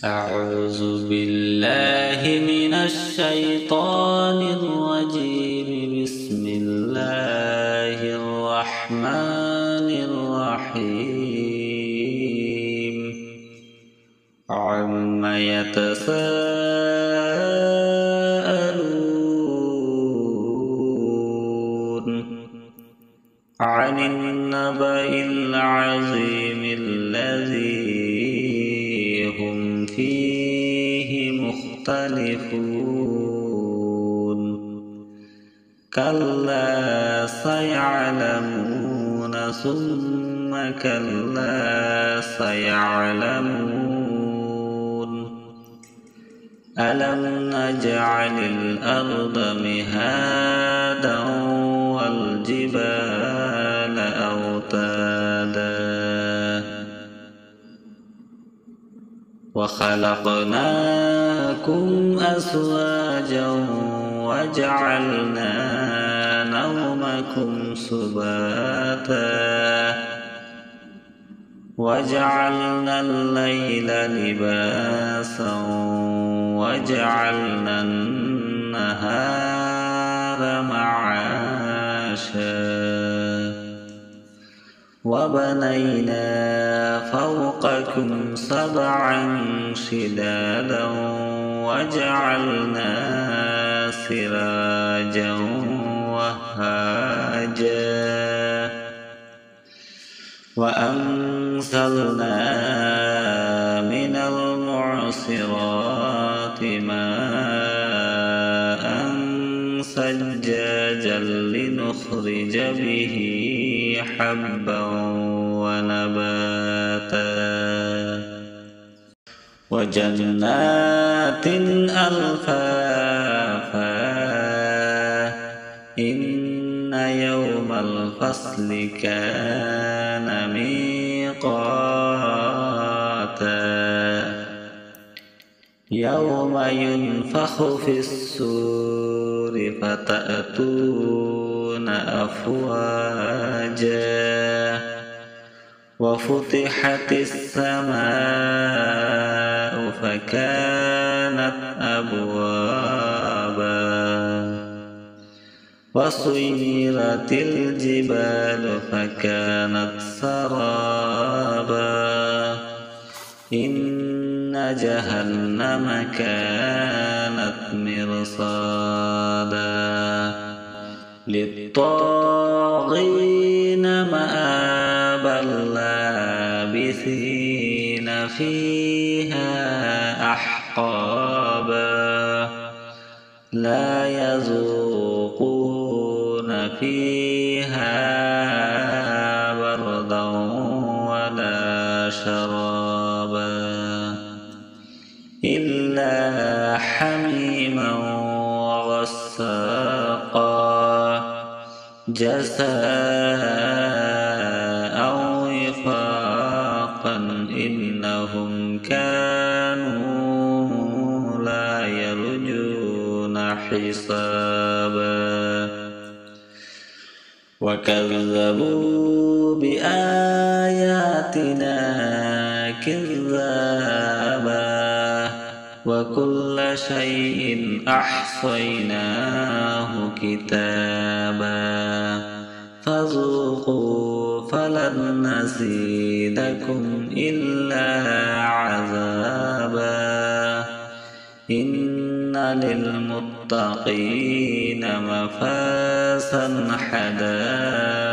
أعوذ بالله من الشيطان الرجيم. بسم الله الرحمن الرحيم. عم يتساءلون عن النبأ العظيم الذي هم فيه مختلفون. كلا سيعلمون ثم كلا سيعلمون. ألم نجعل الأرض مهادا والجبال أوتادا وخلقناكم أزواجا وجعلنا نومكم سباتا وجعلنا الليل لباسا وجعلنا النهار معاشا وبنينا فوقكم سبعا شدادا وجعلنا سراجا وهاجا وأنزلنا من المعصرات ماء ثجاجا لنخرج به حبا ونباتا وجنات ألفافا. إن يوم الفصل كان ميقاتا يوم ينفخ في الصور فتأتون أفواجا وفتحت السماء فكانت أبوابا وسيرت الجبال فكانت سرابا. إن جهنم كانت مرصادا للطاغين مآبا لابثين فيها أحقابا لا يذوقون فيها بردا ولا شرابا إلا حميما وغساقا جزاء وفاقا. إنهم كانوا لا يرجون حسابا وكذبوا بآياتنا كذابا وكل شيء أحصيناه كتابا فذوقوا فلن نزيدكم إلا عذابا. إن للمتقين مفازا حدائق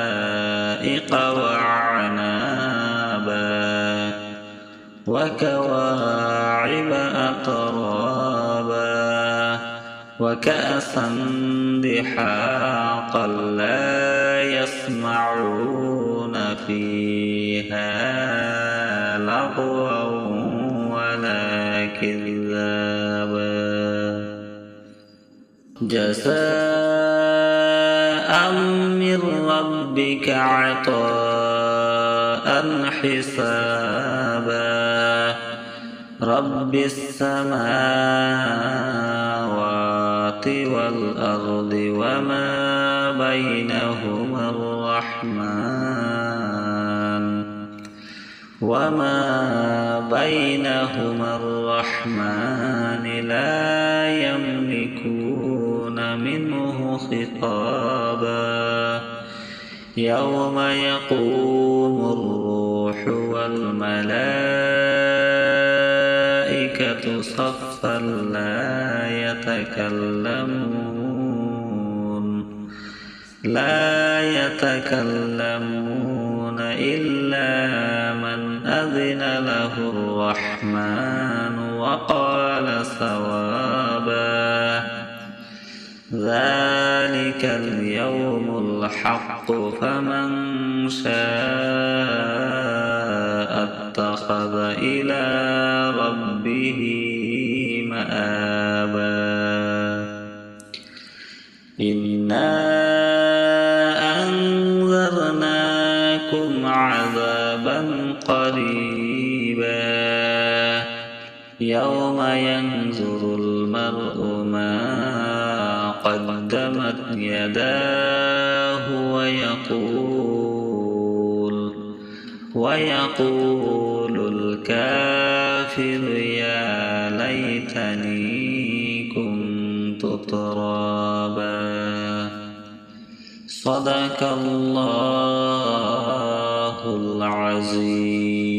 وأعنابا وكواعب أترابا وكأسا دحاقا لا يسمعون فيها لغوا ولا كذابا جزاء من ربك عطاء حسابا. رب السماوات والأرض وما بينهما الرحمن وما بينهما الرحمن لا يملكون منه خطابا يوم يقوم الروح والملائكة صفا لا يتكلمون إلا من أذن له الرحمن وقال صوابا ذلك اليوم الحق فمن شاء اتخذ إلى ربه مآبا إنا أنذرناكم عذابا قريبا يوم ينظر المرء ما قدمت يداه ويقول الكافر يا ليتني كنت ترابا صدق الله العظيم.